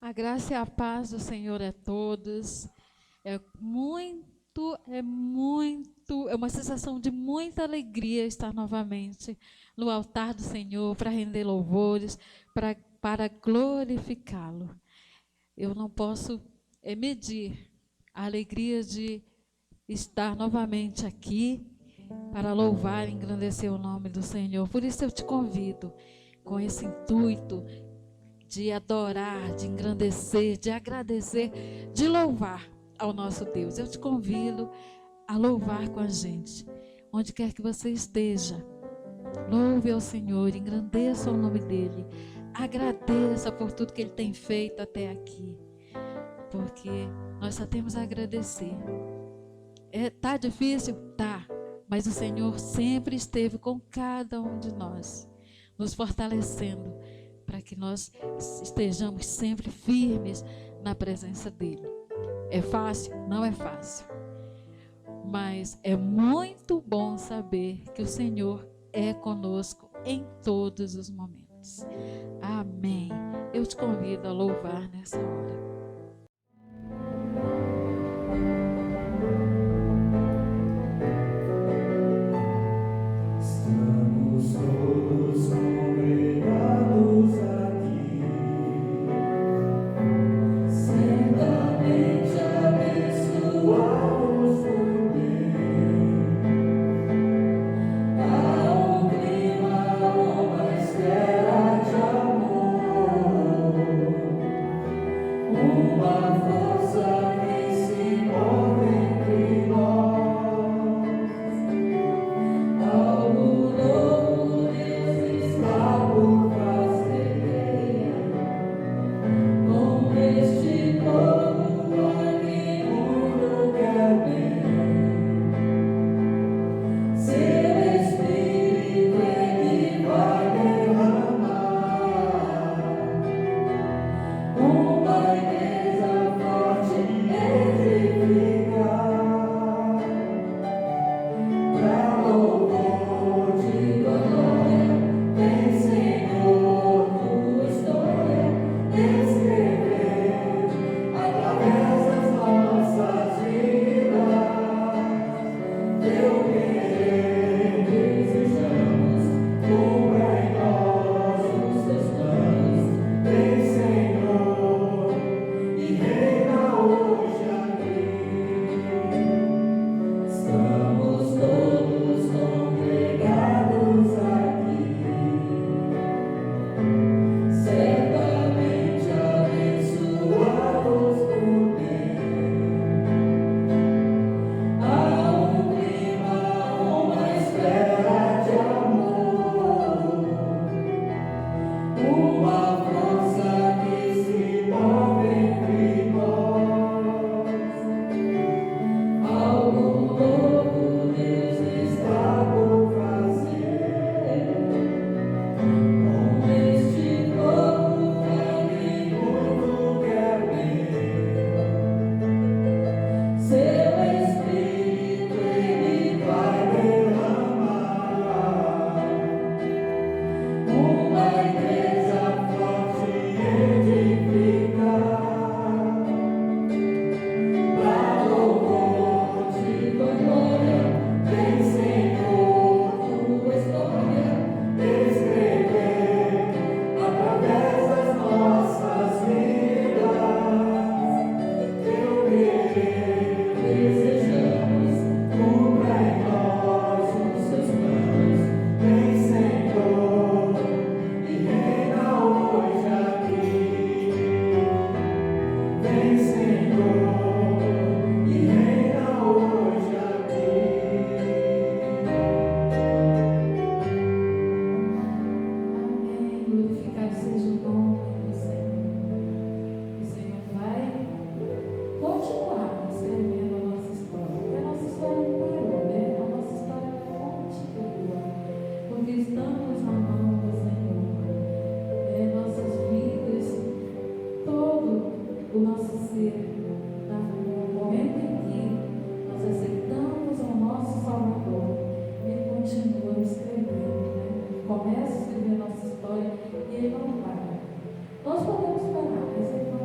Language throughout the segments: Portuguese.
A graça e a paz do Senhor a todos. É uma sensação de muita alegria estar novamente no altar do Senhor para render louvores, para glorificá-lo. Eu não posso medir a alegria de estar novamente aqui para louvar e engrandecer o nome do Senhor. Por isso eu te convido com esse intuito de adorar, de engrandecer, de agradecer, de louvar ao nosso Deus. Eu te convido a louvar com a gente, onde quer que você esteja. Louve ao Senhor, engrandeça o nome dEle, agradeça por tudo que Ele tem feito até aqui, porque nós só temos a agradecer. Tá difícil? Tá, mas o Senhor sempre esteve com cada um de nós, nos fortalecendo, para que nós estejamos sempre firmes na presença dEle. É fácil? Não é fácil. Mas é muito bom saber que o Senhor é conosco em todos os momentos. Amém. Eu te convido a louvar nessa hora. Estamos todos congregados aqui, certamente abençoados por Deus. Há um clima, uma espera de amor, uma força que se move entre nós. Algo novo Deus está por fazer com este povo a quem o mundo quer bem. Seu Espírito Ele vai derramar uma igreja forte edificar. Pra louvor de tua glória, vem Senhor, tua história escrever através das nossas vidas. Teu querer desejamos, cumpra em nós os teus planos. Vem Senhor e reina hoje aqui. Estamos todos congregados aqui, certamente abençoados por Deus. Há um clima, uma espera de amor, uma força que se move entre nós. Algo novo Deus está por fazer com este povo a quem o mundo quer bem. Seu Espírito Ele vai derramar uma igreja forte edificar. Pra louvor de tua glória, vem Senhor, tua história escrever através das nossas vidas. Teu querer desejamos, cumpra em nós os teus planos. Vem Senhor e reina hoje aqui. Vem Senhor e reina hoje aqui. Amém. Glorificado seja o nome do Senhor. O Senhor vai continuar escrevendo a nossa história. Porque a nossa história não parou, né? A nossa história continua. Porque estamos na mão do Senhor. Nossas vidas, todo o nosso ser, no momento em que nós aceitamos o nosso Salvador, Ele continua escrevendo, né? Começa a escrever a nossa história e Ele não para. Nós podemos parar, mas Ele não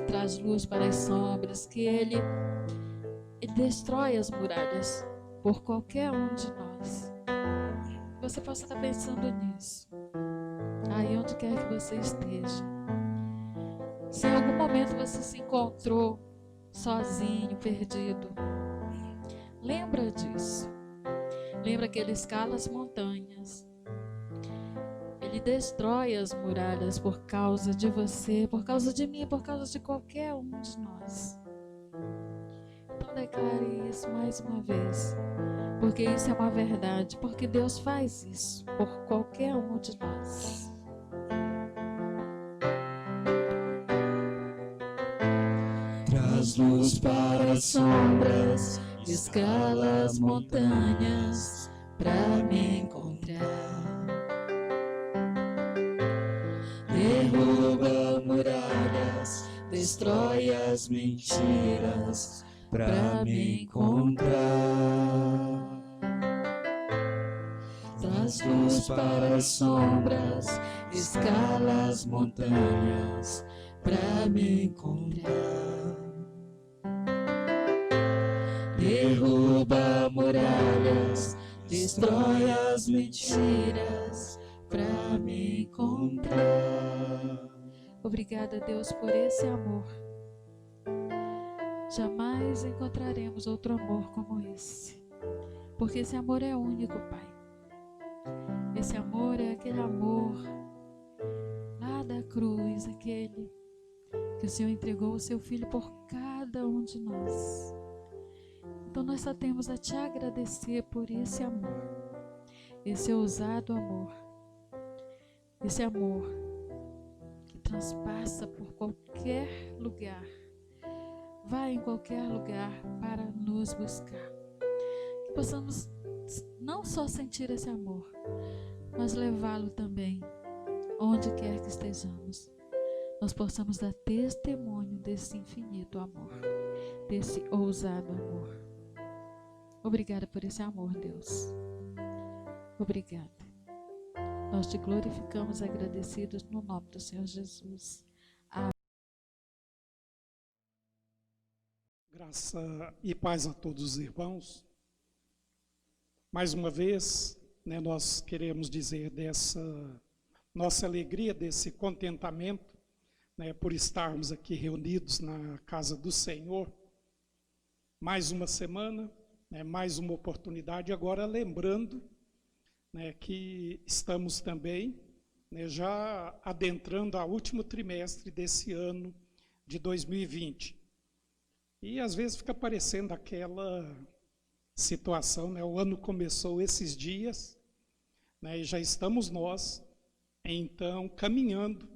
traz luz para as sombras, que Ele destrói as muralhas por qualquer um de nós. Você possa estar pensando nisso, aí onde quer que você esteja. Se em algum momento você se encontrou sozinho, perdido, lembra disso. Lembra que Ele escala as montanhas. Ele destrói as muralhas por causa de você, por causa de mim, por causa de qualquer um de nós. Então declare isso mais uma vez, porque isso é uma verdade, porque Deus faz isso por qualquer um de nós. Traz luz para as sombras, escala as montanhas pra me encontrar. Derruba muralhas, destrói as mentiras pra me encontrar. Traz luz para as sombras, escala as montanhas pra me encontrar. Derruba muralhas, destrói as mentiras pra me encontrar. Obrigada, Deus, por esse amor. Jamais encontraremos outro amor como esse, porque esse amor é único, Pai. Esse amor é aquele amor lá da cruz, aquele que o Senhor entregou o seu Filho por cada um de nós. Então nós só temos a te agradecer por esse amor, esse ousado amor, esse amor que transpassa por qualquer lugar, vai em qualquer lugar para nos buscar. Que possamos não só sentir esse amor, mas levá-lo também onde quer que estejamos. Nós possamos dar testemunho desse infinito amor, desse ousado amor. Obrigada por esse amor, Deus. Obrigada. Nós te glorificamos agradecidos no nome do Senhor Jesus. Amém. Graça e paz a todos os irmãos. Mais uma vez, nós queremos dizer dessa nossa alegria, desse contentamento, por estarmos aqui reunidos na casa do Senhor. Mais uma semana, mais uma oportunidade. Agora lembrando que estamos também já adentrando ao último trimestre desse ano de 2020. E às vezes fica parecendo aquela situação, o ano começou esses dias, e já estamos nós, então, caminhando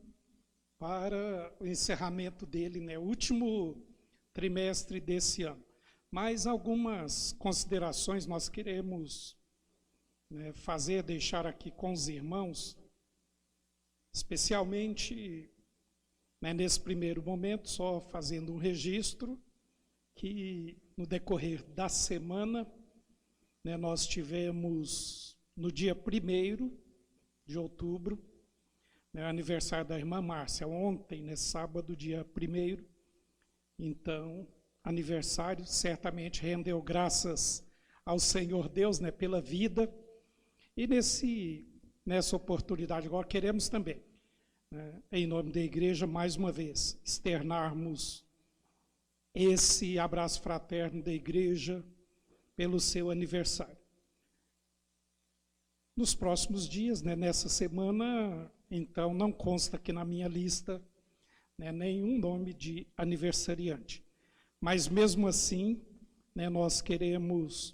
para o encerramento dele, o último trimestre desse ano. Mas algumas considerações nós queremos fazer, deixar aqui com os irmãos, especialmente nesse primeiro momento, só fazendo um registro, que no decorrer da semana, nós tivemos no dia 1º de outubro, aniversário da irmã Márcia, ontem, sábado, dia 1º, então, aniversário, certamente rendeu graças ao Senhor Deus, pela vida, e nessa oportunidade agora queremos também, em nome da igreja, mais uma vez, externarmos esse abraço fraterno da igreja pelo seu aniversário. Nos próximos dias, nessa semana, então, não consta aqui na minha lista nenhum nome de aniversariante. Mas, mesmo assim, nós queremos,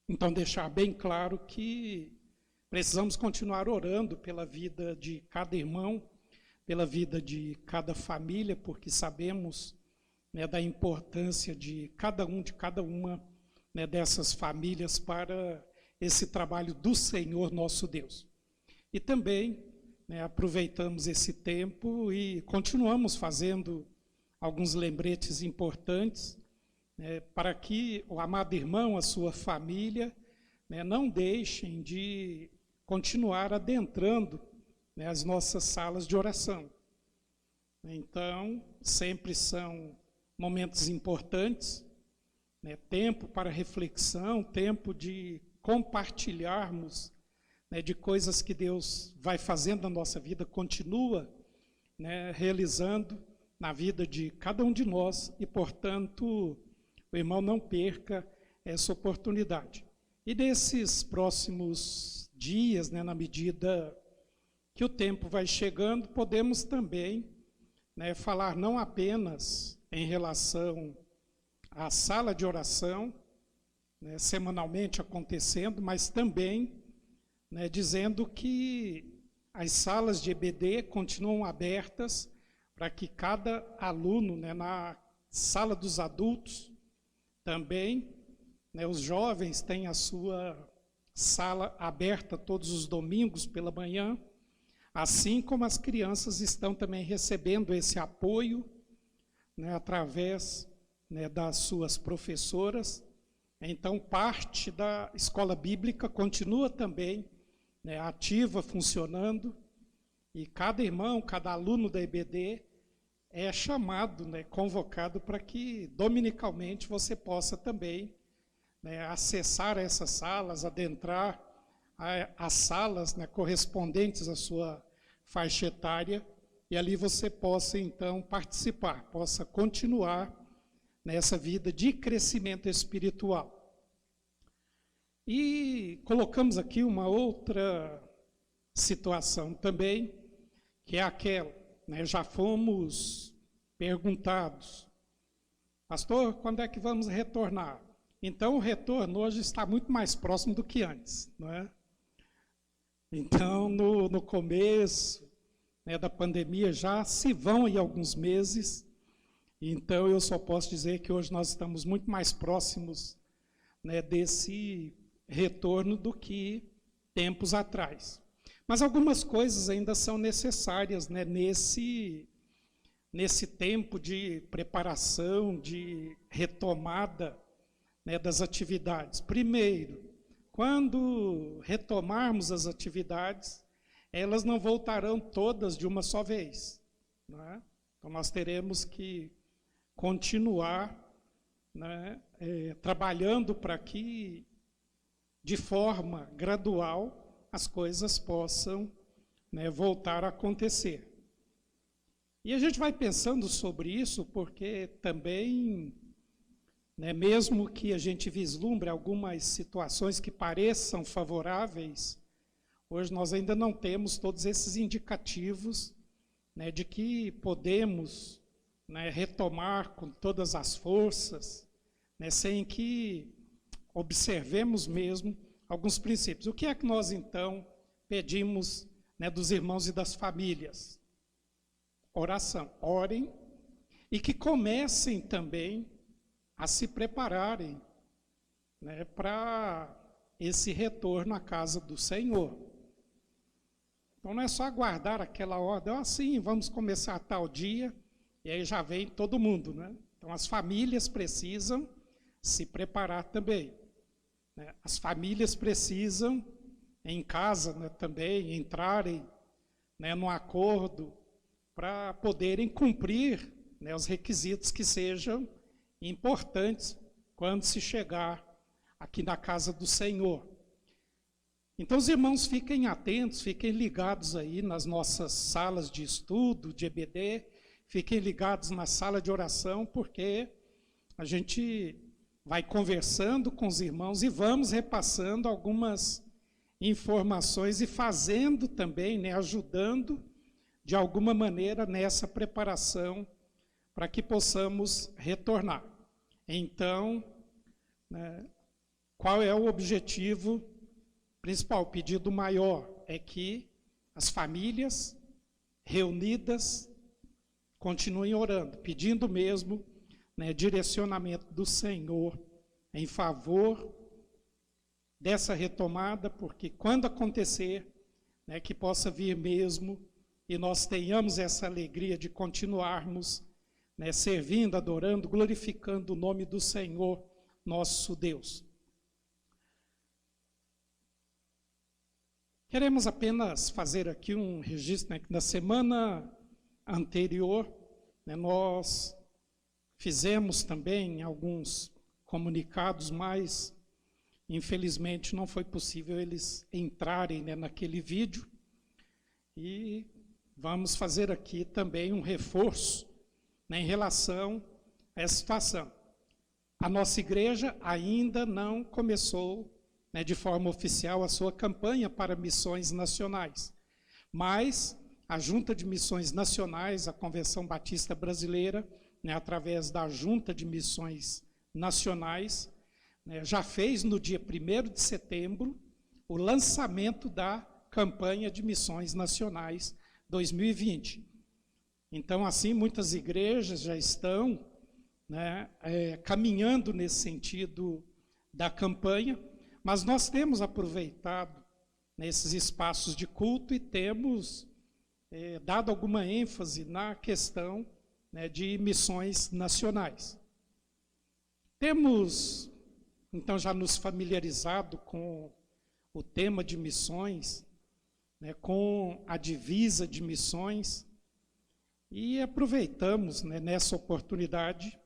então, deixar bem claro que precisamos continuar orando pela vida de cada irmão, pela vida de cada família, porque sabemos da importância de cada uma dessas famílias para esse trabalho do Senhor nosso Deus. E também aproveitamos esse tempo e continuamos fazendo alguns lembretes importantes para que o amado irmão, a sua família, não deixem de continuar adentrando as nossas salas de oração. Então, sempre são momentos importantes, né? Tempo para reflexão, tempo de compartilharmos, né, de coisas que Deus vai fazendo na nossa vida, continua, né, realizando na vida de cada um de nós, e, portanto, o irmão não perca essa oportunidade. E nesses próximos dias, né, na medida que o tempo vai chegando, podemos também, né, falar não apenas em relação à sala de oração, né, semanalmente acontecendo, mas também, né, dizendo que as salas de EBD continuam abertas para que cada aluno, né, na sala dos adultos também, né, os jovens têm a sua sala aberta todos os domingos pela manhã, assim como as crianças estão também recebendo esse apoio, né, através, né, das suas professoras. Então, parte da escola bíblica continua também, né, ativa, funcionando, e cada irmão, cada aluno da EBD é chamado, né, convocado para que dominicalmente você possa também, né, acessar essas salas, adentrar as salas, né, correspondentes à sua faixa etária, e ali você possa então participar, possa continuar nessa vida de crescimento espiritual. E colocamos aqui uma outra situação também, que é aquela, né, já fomos perguntados, pastor, quando é que vamos retornar? Então, o retorno hoje está muito mais próximo do que antes, não é? Então, no começo, né, da pandemia, já se vão aí alguns meses, então eu só posso dizer que hoje nós estamos muito mais próximos, né, desse retorno do que tempos atrás. Mas algumas coisas ainda são necessárias, né, nesse tempo de preparação, de retomada, né, das atividades. Primeiro, quando retomarmos as atividades, elas não voltarão todas de uma só vez, não é? Então, nós teremos que continuar, né, trabalhando para que, de forma gradual, as coisas possam, né, voltar a acontecer. E a gente vai pensando sobre isso porque também, né, mesmo que a gente vislumbre algumas situações que pareçam favoráveis, hoje nós ainda não temos todos esses indicativos, né, de que podemos, né, retomar com todas as forças, né, sem que observemos mesmo alguns princípios. O que é que nós, então, pedimos, né, dos irmãos e das famílias? Oração. Orem e que comecem também a se prepararem, né, para esse retorno à casa do Senhor. Então, não é só aguardar aquela ordem, assim, vamos começar tal dia, e aí já vem todo mundo, né? Então, as famílias precisam se preparar também, né? As famílias precisam, em casa, né, também, entrarem, né, num acordo para poderem cumprir, né, os requisitos que sejam importantes quando se chegar aqui na casa do Senhor. Então, os irmãos fiquem atentos, fiquem ligados aí nas nossas salas de estudo, de EBD, fiquem ligados na sala de oração, porque a gente vai conversando com os irmãos e vamos repassando algumas informações e fazendo também, né, ajudando de alguma maneira nessa preparação para que possamos retornar. Então, né, qual é o objetivo principal? O pedido maior é que as famílias reunidas continuem orando, pedindo mesmo, né, direcionamento do Senhor em favor dessa retomada, porque quando acontecer, né, que possa vir mesmo e nós tenhamos essa alegria de continuarmos, né, servindo, adorando, glorificando o nome do Senhor, nosso Deus. Queremos apenas fazer aqui um registro, né, que na semana anterior, né, nós fizemos também alguns comunicados, mas infelizmente não foi possível eles entrarem, né, naquele vídeo. E vamos fazer aqui também um reforço, né, em relação a essa situação. A nossa igreja ainda não começou, né, de forma oficial a sua campanha para missões nacionais, mas a Junta de Missões Nacionais, a Convenção Batista Brasileira, né, através da Junta de Missões Nacionais, né, já fez no dia 1º de setembro o lançamento da campanha de missões nacionais 2020. Então, assim, muitas igrejas já estão, né, caminhando nesse sentido da campanha, mas nós temos aproveitado nesses espaços de culto e temos dado alguma ênfase na questão, né, de missões nacionais. Temos, então, já nos familiarizado com o tema de missões, né, com a divisa de missões, e aproveitamos, né, nessa oportunidade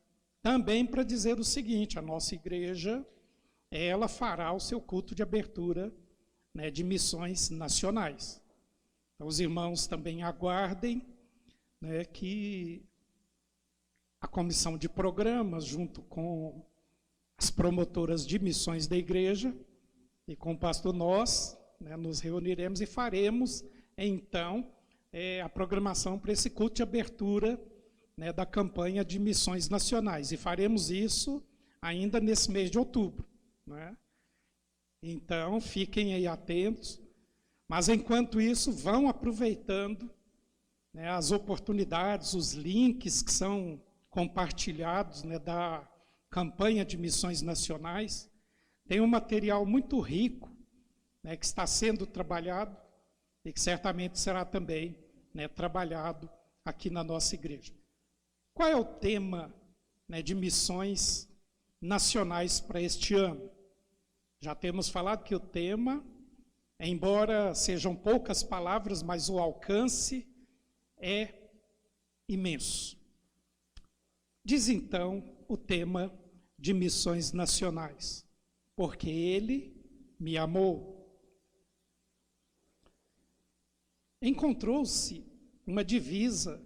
também para dizer o seguinte: a nossa igreja, ela fará o seu culto de abertura, né, de missões nacionais. Então, os irmãos também aguardem, né, que a comissão de programas, junto com as promotoras de missões da igreja e com o pastor, nós, né, nos reuniremos e faremos, então, a programação para esse culto de abertura, né, da campanha de missões nacionais. E faremos isso ainda nesse mês de outubro, né? Então, fiquem aí atentos. Mas, enquanto isso, vão aproveitando, né, as oportunidades, os links que são compartilhados, né, da campanha de missões nacionais. Tem um material muito rico, né, que está sendo trabalhado e que certamente será também, né, trabalhado aqui na nossa igreja. Qual é o tema, né, de missões nacionais para este ano? Já temos falado que o tema, embora sejam poucas palavras, mas o alcance é imenso. Diz então o tema de missões nacionais: porque Ele me amou. Encontrou-se uma divisa,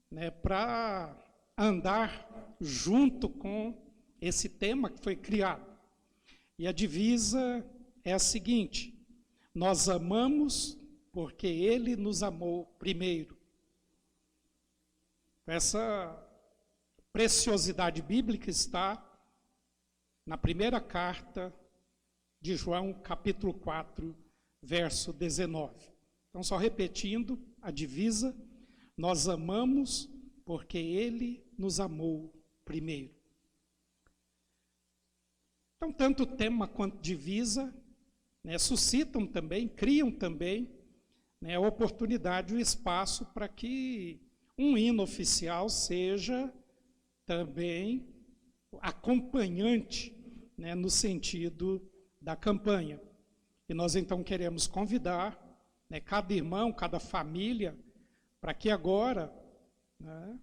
né, para andar junto com esse tema que foi criado. E a divisa é a seguinte: nós amamos porque Ele nos amou primeiro. Essa preciosidade bíblica está na primeira carta de João, capítulo 4, verso 19. Então, só repetindo a divisa: nós amamos porque Ele nos amou primeiro. Então, tanto o tema quanto divisa, né, suscitam também, criam também, né, a oportunidade, o espaço para que um hino oficial seja também acompanhante, né, no sentido da campanha. E nós então queremos convidar, né, cada irmão, cada família, para que agora, né,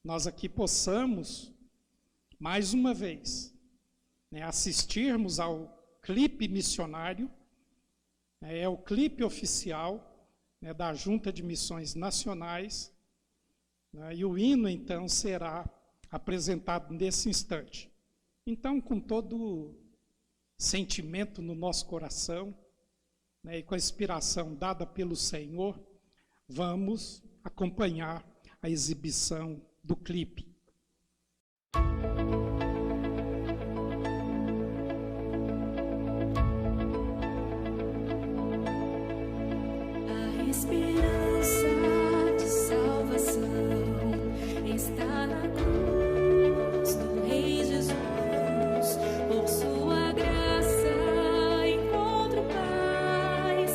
nós aqui possamos, mais uma vez, né, assistirmos ao clipe missionário, né, é o clipe oficial, né, da Junta de Missões Nacionais, né, e o hino então será apresentado nesse instante. Então, com todo sentimento no nosso coração, né, e com a inspiração dada pelo Senhor, vamos acompanhar a exibição do clipe. A esperança de salvação está na cruz do Rei Jesus. Por sua graça encontro paz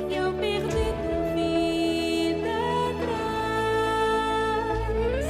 e ao perdido vida traz.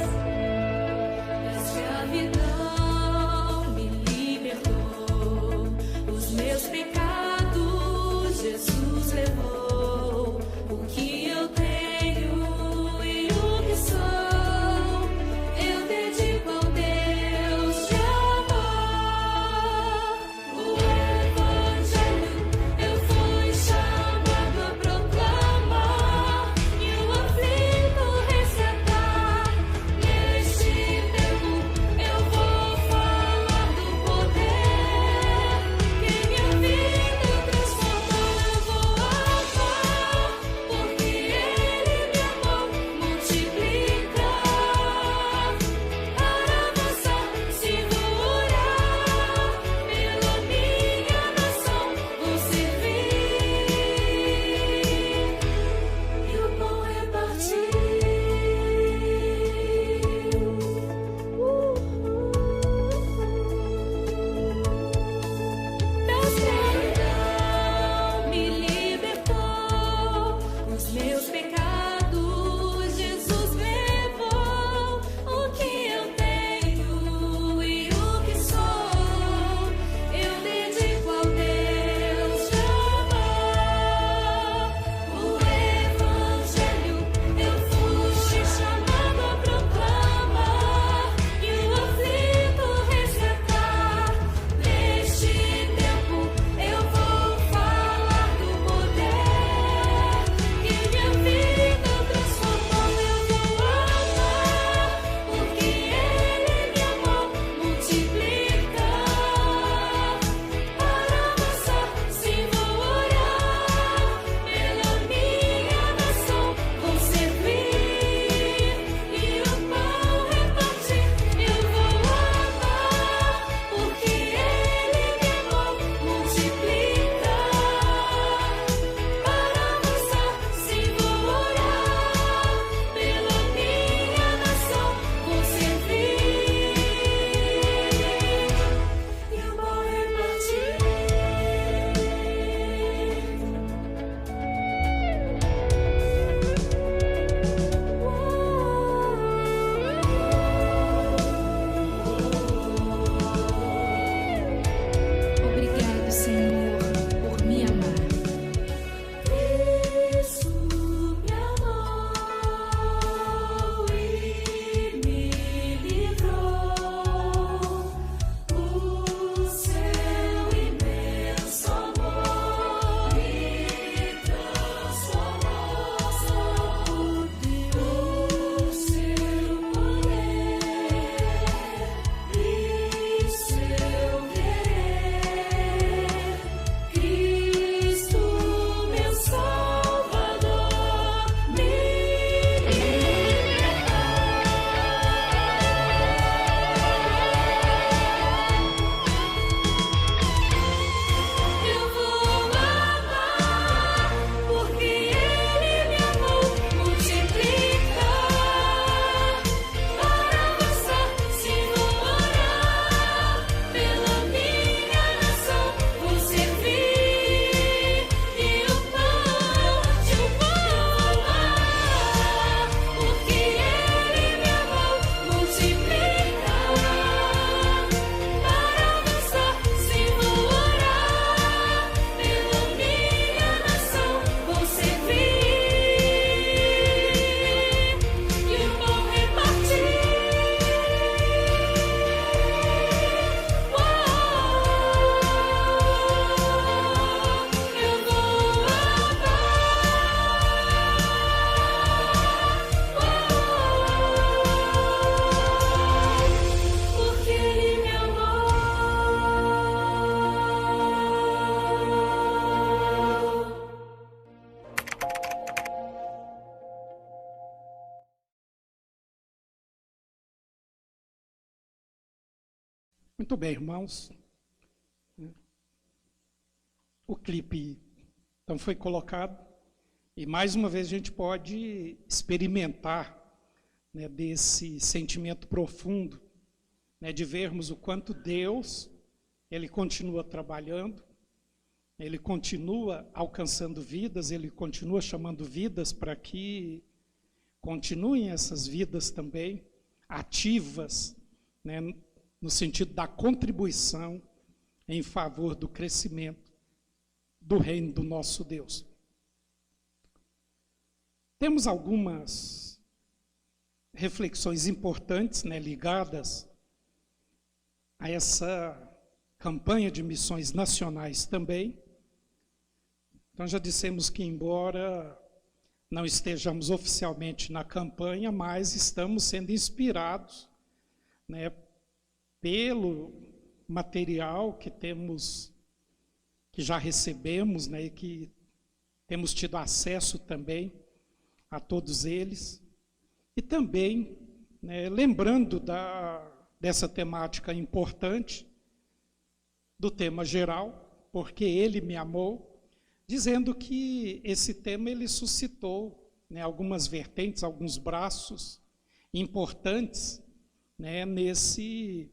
Muito bem, irmãos. O clipe, então, foi colocado. E, mais uma vez, a gente pode experimentar, né, desse sentimento profundo, né, de vermos o quanto Deus, Ele continua trabalhando, Ele continua alcançando vidas, Ele continua chamando vidas para que continuem essas vidas também ativas, né, no sentido da contribuição em favor do crescimento do reino do nosso Deus. Temos algumas reflexões importantes, né, ligadas a essa campanha de missões nacionais também. Então, já dissemos que, embora não estejamos oficialmente na campanha, mas estamos sendo inspirados, né, pelo material que temos, que já recebemos, né, e que temos tido acesso também a todos eles. E também, né, lembrando dessa temática importante, do tema geral, porque Ele me amou, dizendo que esse tema ele suscitou, né, algumas vertentes, alguns braços importantes, né, nesse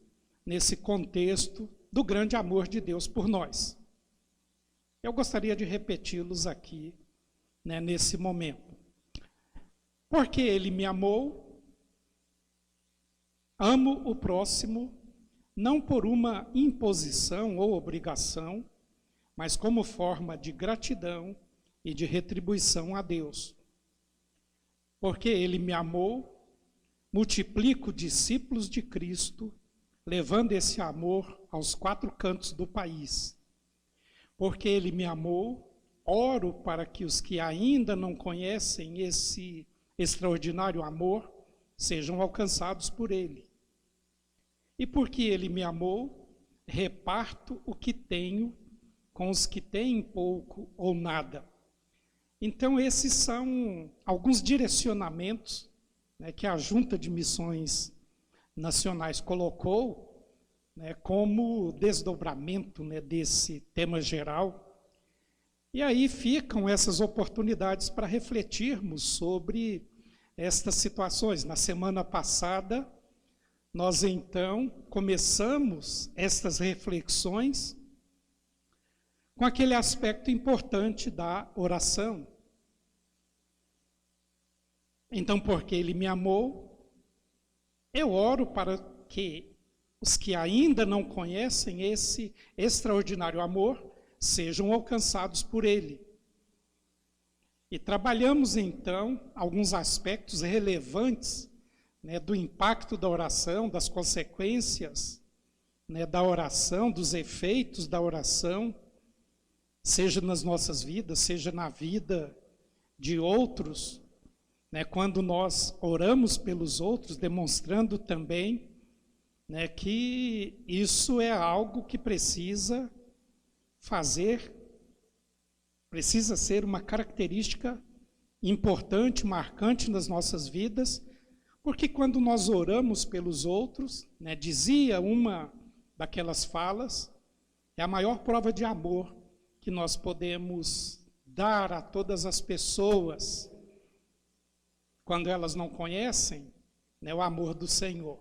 contexto do grande amor de Deus por nós. Eu gostaria de repeti-los aqui, né, nesse momento. Porque Ele me amou, amo o próximo, não por uma imposição ou obrigação, mas como forma de gratidão e de retribuição a Deus. Porque Ele me amou, multiplico discípulos de Cristo, levando esse amor aos 4 cantos do país. Porque Ele me amou, oro para que os que ainda não conhecem esse extraordinário amor sejam alcançados por Ele. E porque Ele me amou, reparto o que tenho com os que têm pouco ou nada. Então, esses são alguns direcionamentos, né, que a Junta de Missões Nacionais colocou, né, como desdobramento, né, desse tema geral. E aí ficam essas oportunidades para refletirmos sobre estas situações. Na semana passada, nós então começamos estas reflexões com aquele aspecto importante da oração. Então, porque Ele me amou, eu oro para que os que ainda não conhecem esse extraordinário amor sejam alcançados por Ele. E trabalhamos então alguns aspectos relevantes, né, do impacto da oração, das consequências, né, da oração, dos efeitos da oração, seja nas nossas vidas, seja na vida de outros, né, quando nós oramos pelos outros, demonstrando também, né, que isso é algo que precisa ser uma característica importante, marcante nas nossas vidas, porque quando nós oramos pelos outros, né, dizia uma daquelas falas, é a maior prova de amor que nós podemos dar a todas as pessoas quando elas não conhecem, né, o amor do Senhor.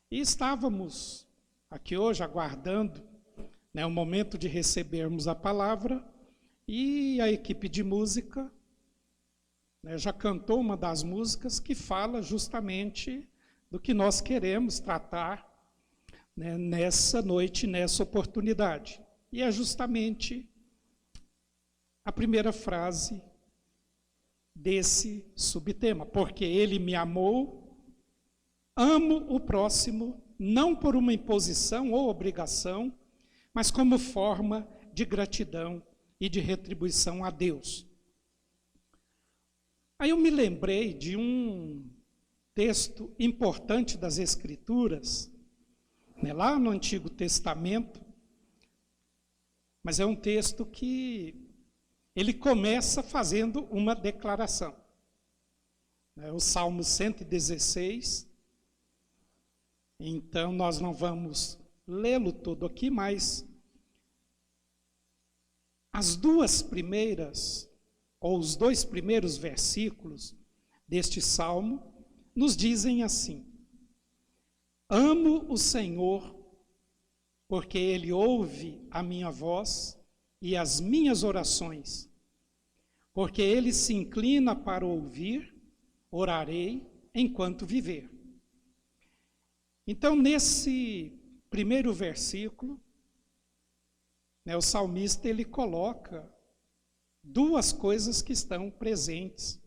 E estávamos aqui hoje aguardando, né, o momento de recebermos a palavra, e a equipe de música, né, já cantou uma das músicas que fala justamente do que nós queremos tratar, né, nessa noite, nessa oportunidade. E é justamente a primeira frase desse subtema. Porque Ele me amou, amo o próximo, não por uma imposição ou obrigação, mas como forma de gratidão e de retribuição a Deus. Aí eu me lembrei de um texto importante das Escrituras, né, lá no Antigo Testamento, mas é um texto que ele começa fazendo uma declaração. O Salmo 116, Então, nós não vamos lê-lo todo aqui, mas as duas primeiras, ou os dois primeiros versículos deste salmo, nos dizem assim: amo o Senhor, porque Ele ouve a minha voz e as minhas orações. Porque Ele se inclina para ouvir, orarei enquanto viver. Então, nesse primeiro versículo, o salmista ele coloca duas coisas que estão presentes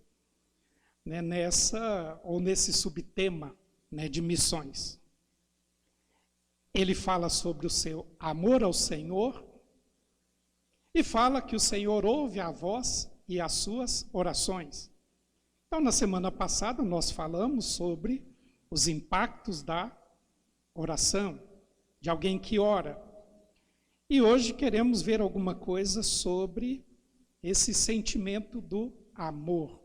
nesse subtema de missões. Ele fala sobre o seu amor ao Senhor e fala que o Senhor ouve a voz e as suas orações. Então, na semana passada, nós falamos sobre os impactos da oração, de alguém que ora. E hoje queremos ver alguma coisa sobre esse sentimento do amor.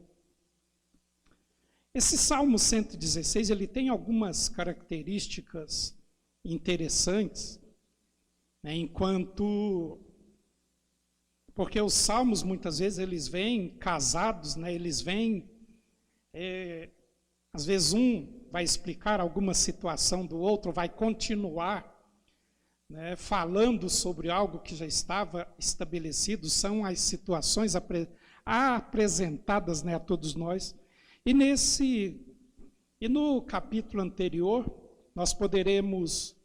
Esse Salmo 116, ele tem algumas características interessantes, porque os salmos muitas vezes eles vêm casados, eles vêm, às vezes um vai explicar alguma situação do outro, vai continuar falando sobre algo que já estava estabelecido, são as situações apresentadas a todos nós. E no capítulo anterior, nós poderemos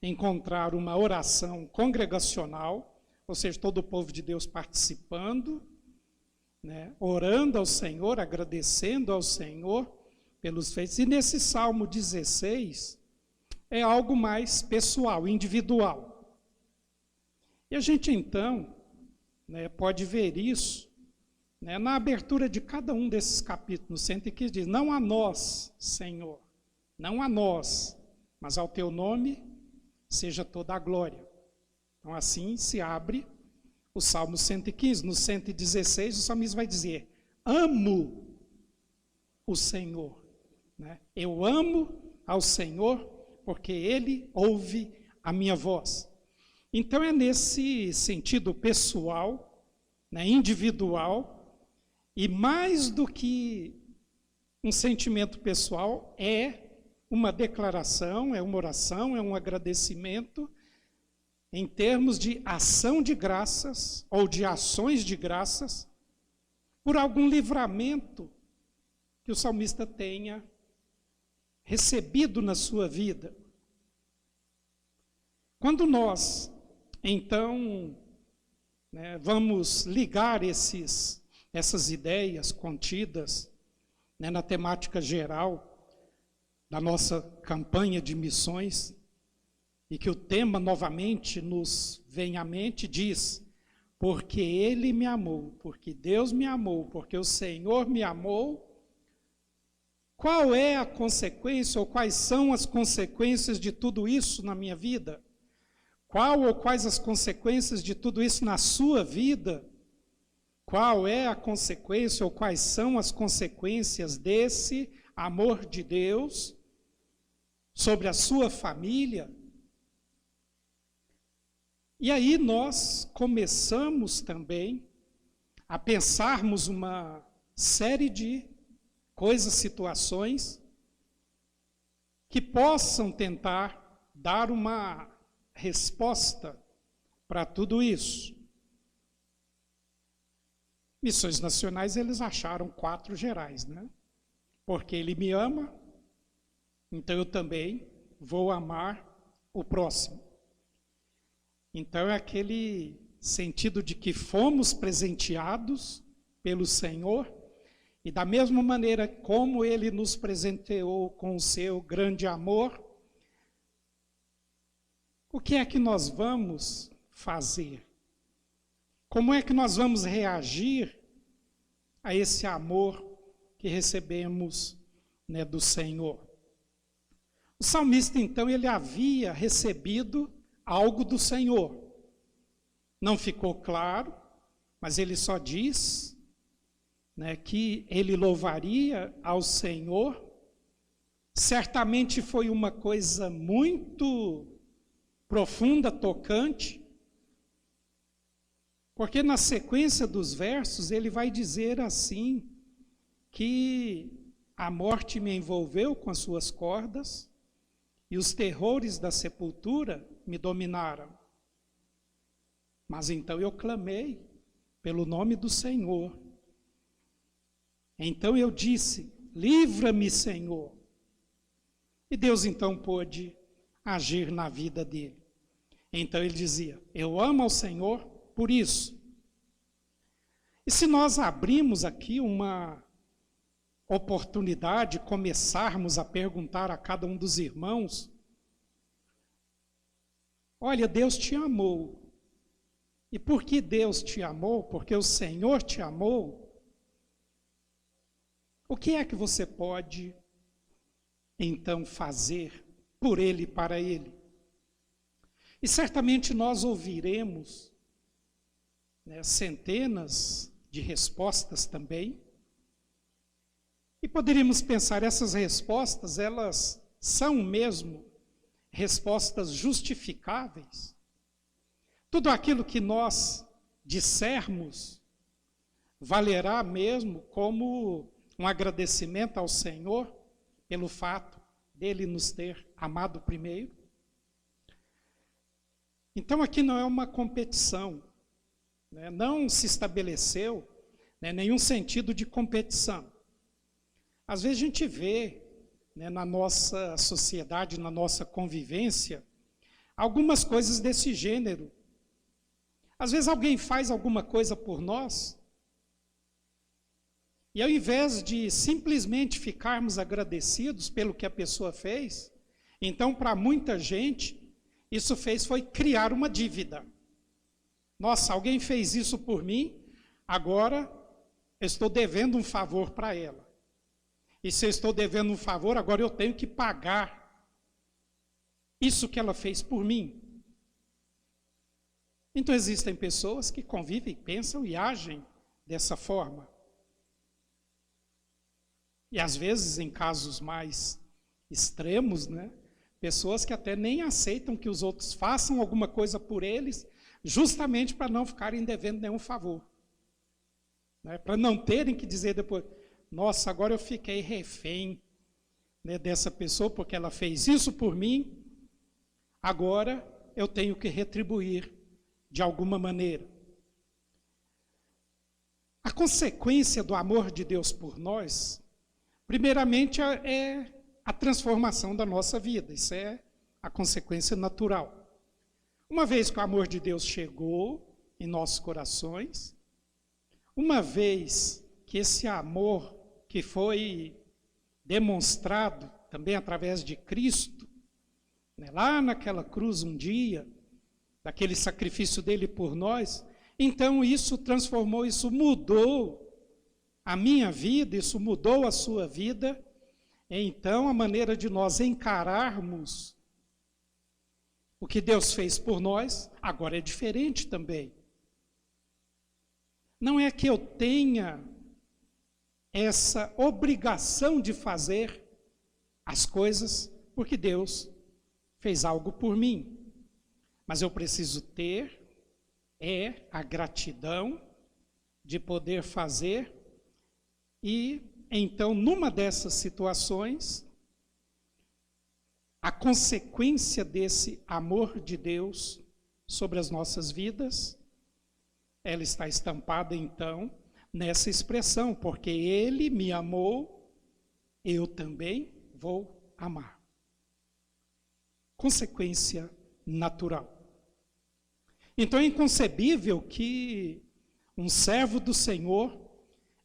encontrar uma oração congregacional, ou seja, todo o povo de Deus participando, orando ao Senhor, agradecendo ao Senhor pelos feitos. E nesse Salmo 16, é algo mais pessoal, individual. E a gente, então, pode ver isso na abertura de cada um desses capítulos. 115 diz: não a nós, Senhor, não a nós, mas ao teu nome seja toda a glória. Então, assim se abre o Salmo 115. No 116, o salmista vai dizer: amo o Senhor. Eu amo ao Senhor, porque Ele ouve a minha voz. Então, é nesse sentido pessoal, individual, e mais do que um sentimento pessoal, é uma declaração, é uma oração, é um agradecimento, em termos de ação de graças, ou de ações de graças, por algum livramento que o salmista tenha recebido na sua vida. Quando nós, então, vamos ligar essas ideias contidas na temática geral da nossa campanha de missões, e que o tema novamente nos vem à mente, diz: porque Ele me amou, porque Deus me amou, porque o Senhor me amou. Qual é a consequência, ou quais são as consequências de tudo isso na minha vida? Qual ou quais as consequências de tudo isso na sua vida? Qual é a consequência, ou quais são as consequências desse amor de Deus sobre a sua família? E aí nós começamos também a pensarmos uma série de coisas, situações que possam tentar dar uma resposta para tudo isso. Missões nacionais, eles acharam 4 gerais, Porque Ele me ama, então eu também vou amar o próximo. Então é aquele sentido de que fomos presenteados pelo Senhor, e da mesma maneira como Ele nos presenteou com o seu grande amor, o que é que nós vamos fazer? Como é que nós vamos reagir a esse amor que recebemos do Senhor? O salmista, então, ele havia recebido algo do Senhor. Não ficou claro, mas ele só diz que ele louvaria ao Senhor Certamente foi uma coisa muito profunda, tocante, porque na sequência dos versos ele vai dizer assim, que a morte me envolveu com as suas cordas e os terrores da sepultura me dominaram. Mas então eu clamei pelo nome do Senhor. Então eu disse, livra-me, Senhor. E Deus então pôde agir na vida dele. Então ele dizia, eu amo ao Senhor por isso. E se nós abrimos aqui uma oportunidade, começarmos a perguntar a cada um dos irmãos, olha, Deus te amou. E por que Deus te amou? Porque o Senhor te amou. O que é que você pode, então, fazer por Ele e para Ele? E certamente nós ouviremos, né, centenas de respostas também. E poderíamos pensar, essas respostas, elas são mesmo respostas justificáveis? Tudo aquilo que nós dissermos valerá mesmo como um agradecimento ao Senhor pelo fato dele nos ter amado primeiro? Então aqui não é uma competição, né? Não se estabeleceu, né, nenhum sentido de competição. Às vezes a gente vê, né, na nossa sociedade, na nossa convivência, algumas coisas desse gênero. Às vezes alguém faz alguma coisa por nós, e ao invés de simplesmente ficarmos agradecidos pelo que a pessoa fez, então para muita gente, isso foi criar uma dívida. Nossa, alguém fez isso por mim, agora eu estou devendo um favor para ela. E se eu estou devendo um favor, agora eu tenho que pagar isso que ela fez por mim. Então existem pessoas que convivem, pensam e agem dessa forma. E às vezes, em casos mais extremos, né, pessoas que até nem aceitam que os outros façam alguma coisa por eles, justamente para não ficarem devendo nenhum favor. Né, para não terem que dizer depois, nossa, agora eu fiquei refém, né, dessa pessoa, porque ela fez isso por mim, agora eu tenho que retribuir de alguma maneira. A consequência do amor de Deus por nós, primeiramente, é a transformação da nossa vida. Isso é a consequência natural. Uma vez que o amor de Deus chegou em nossos corações, uma vez que esse amor que foi demonstrado também através de Cristo, né, lá naquela cruz um dia, daquele sacrifício dele por nós, então isso transformou, isso mudou a minha vida, isso mudou a sua vida. Então a maneira de nós encararmos o que Deus fez por nós, agora é diferente também. Não é que eu tenha essa obrigação de fazer as coisas porque Deus fez algo por mim. Mas eu preciso ter a gratidão de poder fazer. E então, numa dessas situações, a consequência desse amor de Deus sobre as nossas vidas, ela está estampada então nessa expressão, porque Ele me amou, eu também vou amar. Consequência natural. Então é inconcebível que um servo do Senhor,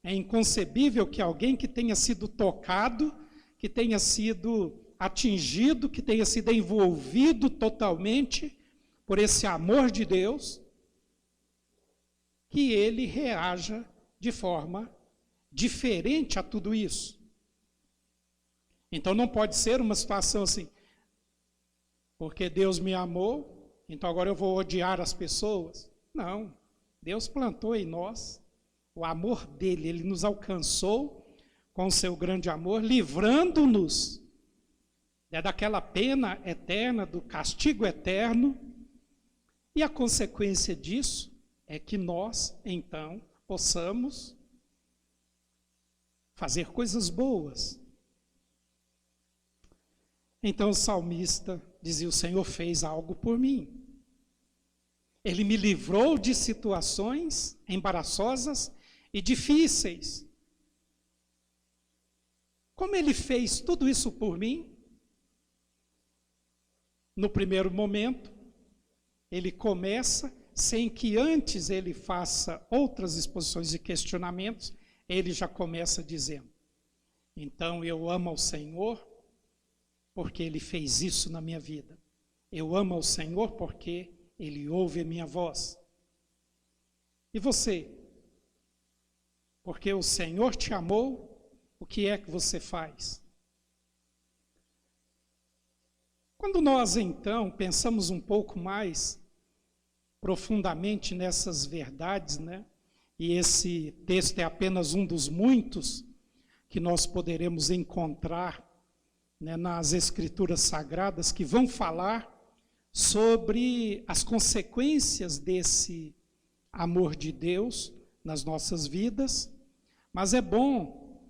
é inconcebível que alguém que tenha sido tocado, que tenha sido atingido, que tenha sido envolvido totalmente por esse amor de Deus, que ele reaja de forma diferente a tudo isso. Então não pode ser uma situação assim, porque Deus me amou, então agora eu vou odiar as pessoas. Não, Deus plantou em nós o amor dele, ele nos alcançou com o seu grande amor, livrando-nos daquela pena eterna, do castigo eterno, e a consequência disso é que nós, então, possamos fazer coisas boas. Então o salmista dizia: o Senhor fez algo por mim. Ele me livrou de situações embaraçosas e difíceis. Como ele fez tudo isso por mim? No primeiro momento, ele começa, sem que antes ele faça outras exposições e questionamentos, ele já começa dizendo: então eu amo ao Senhor porque Ele fez isso na minha vida. Eu amo ao Senhor porque Ele ouve a minha voz. E você? Porque o Senhor te amou, o que é que você faz? Quando nós, então, pensamos um pouco mais profundamente nessas verdades, né? E esse texto é apenas um dos muitos que nós poderemos encontrar, né, nas Escrituras Sagradas, que vão falar sobre as consequências desse amor de Deus nas nossas vidas. Mas é bom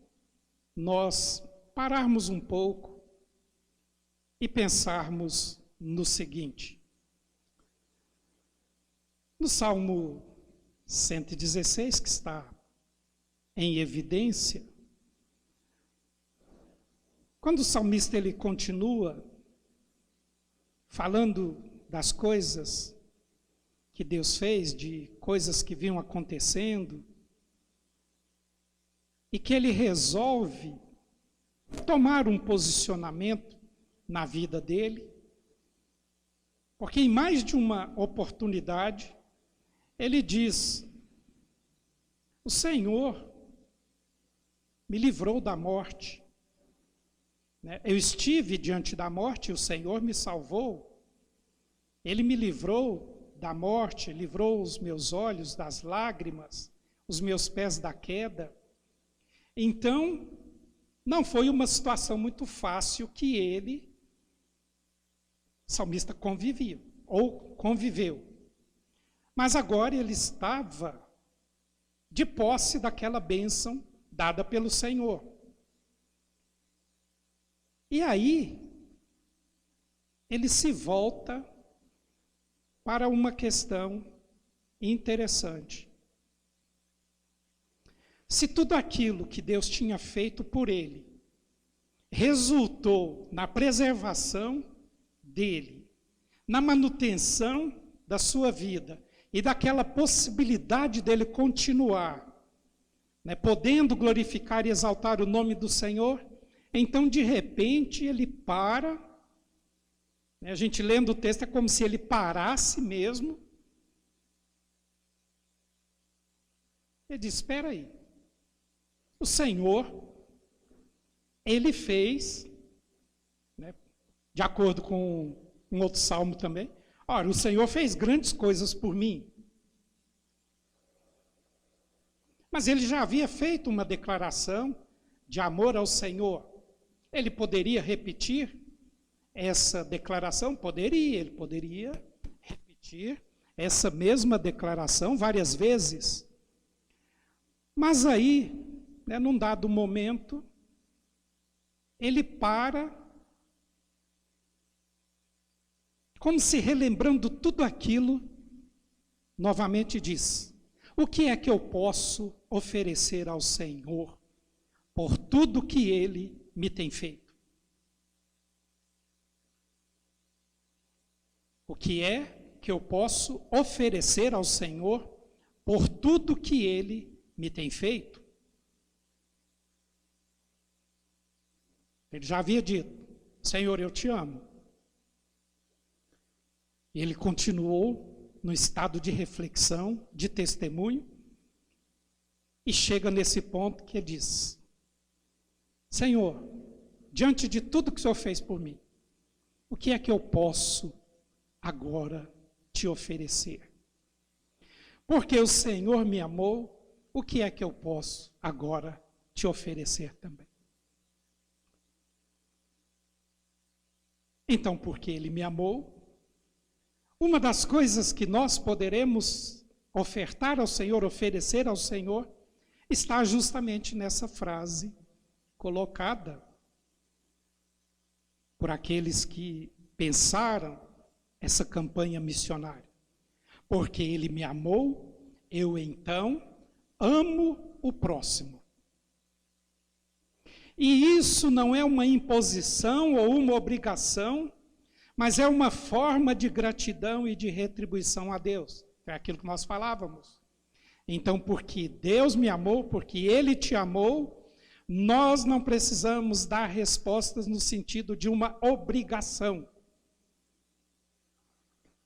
nós pararmos um pouco e pensarmos no seguinte. No Salmo 116, que está em evidência, quando o salmista ele continua falando das coisas que Deus fez, de coisas que vinham acontecendo, e que ele resolve tomar um posicionamento na vida dele, porque em mais de uma oportunidade, ele diz: o Senhor me livrou da morte. Eu estive diante da morte e o Senhor me salvou. Ele me livrou da morte, livrou os meus olhos das lágrimas, os meus pés da queda. Então, não foi uma situação muito fácil que ele, salmista, conviveu. Mas agora ele estava de posse daquela bênção dada pelo Senhor. E aí, ele se volta para uma questão interessante. Se tudo aquilo que Deus tinha feito por ele resultou na preservação dele, na manutenção da sua vida e daquela possibilidade dele continuar, né, podendo glorificar e exaltar o nome do Senhor, então, de repente, ele para, né, a gente lendo o texto é como se ele parasse mesmo. Ele diz: espera aí, o Senhor, ele fez, né, de acordo com um outro salmo também, ora, o Senhor fez grandes coisas por mim. Mas ele já havia feito uma declaração de amor ao Senhor. Ele poderia repetir essa declaração? Poderia, ele poderia repetir essa mesma declaração várias vezes. Mas aí, né, num dado momento, ele para, como se relembrando tudo aquilo, novamente diz: o que é que eu posso oferecer ao Senhor por tudo que Ele me tem feito? O que é que eu posso oferecer ao Senhor por tudo que Ele me tem feito? Ele já havia dito: Senhor, eu te amo. E ele continuou no estado de reflexão, de testemunho, e chega nesse ponto que ele diz: Senhor, diante de tudo que o Senhor fez por mim, o que é que eu posso agora te oferecer? Porque o Senhor me amou, o que é que eu posso agora te oferecer também? Então, porque ele me amou, uma das coisas que nós poderemos ofertar ao Senhor, oferecer ao Senhor, está justamente nessa frase colocada por aqueles que pensaram essa campanha missionária. Porque ele me amou, eu então amo o próximo. E isso não é uma imposição ou uma obrigação, mas é uma forma de gratidão e de retribuição a Deus. É aquilo que nós falávamos. Então, porque Deus me amou, porque Ele te amou, nós não precisamos dar respostas no sentido de uma obrigação,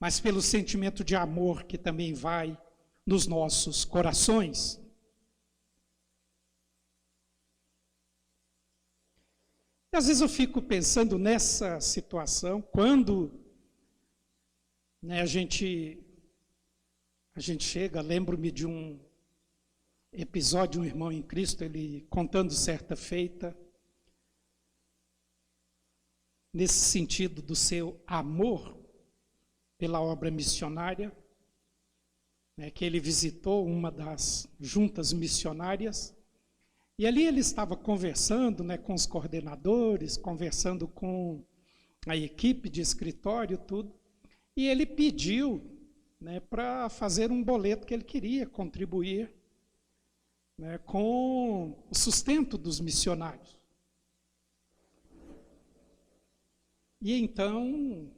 mas pelo sentimento de amor que também vai nos nossos corações. E às vezes eu fico pensando nessa situação, quando a gente chega, lembro-me de um episódio, um irmão em Cristo, ele contando certa feita, nesse sentido do seu amor pela obra missionária, que ele visitou uma das juntas missionárias, e ali ele estava conversando com os coordenadores, conversando com a equipe de escritório, tudo, e ele pediu para fazer um boleto que ele queria contribuir com o sustento dos missionários. E então,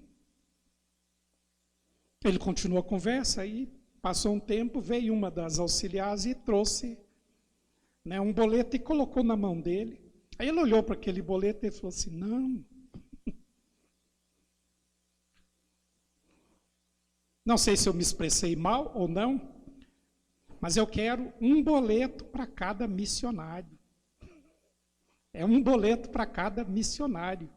ele continuou a conversa e passou um tempo, veio uma das auxiliares e trouxe um boleto e colocou na mão dele. Aí ele olhou para aquele boleto e falou assim, não sei se eu me expressei mal ou não, mas eu quero um boleto para cada missionário. É um boleto para cada missionário.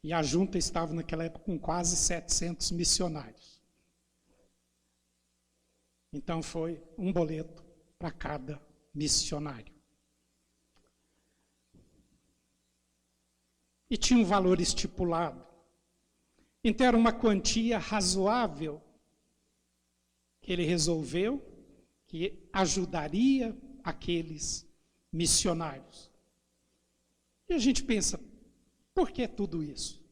E a junta estava naquela época com quase 700 missionários. Então foi um boleto para cada missionário. E tinha um valor estipulado. Então era uma quantia razoável que ele resolveu que ajudaria aqueles missionários. E a gente pensa, por que tudo isso?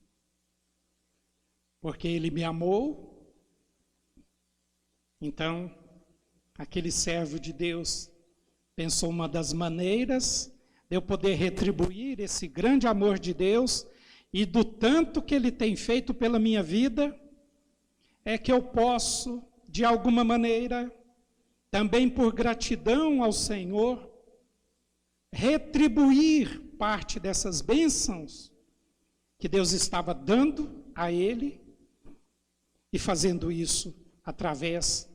Porque ele me amou, então aquele servo de Deus pensou uma das maneiras de eu poder retribuir esse grande amor de Deus e do tanto que Ele tem feito pela minha vida, é que eu posso, de alguma maneira, também por gratidão ao Senhor, retribuir parte dessas bênçãos que Deus estava dando a ele e fazendo isso através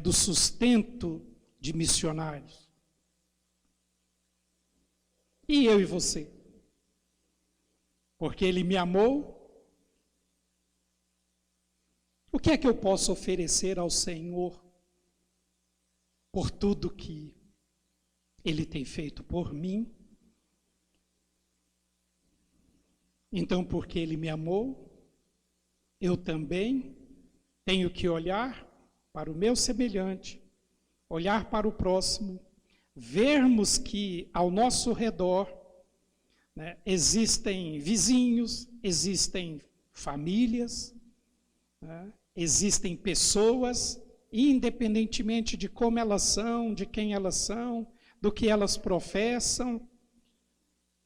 do sustento de missionários. E eu e você? Porque ele me amou, o que é que eu posso oferecer ao Senhor por tudo que Ele tem feito por mim? Então, porque Ele me amou, eu também tenho que olhar para o meu semelhante, olhar para o próximo, vermos que ao nosso redor existem vizinhos, existem famílias, existem pessoas, independentemente de como elas são, de quem elas são, do que elas professam,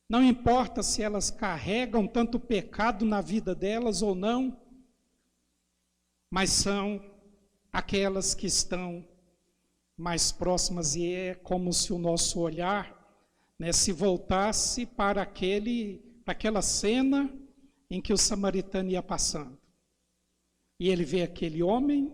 não importa se elas carregam tanto pecado na vida delas ou não, mas são aquelas que estão mais próximas, e é como se o nosso olhar se voltasse para aquela cena em que o samaritano ia passando. E ele vê aquele homem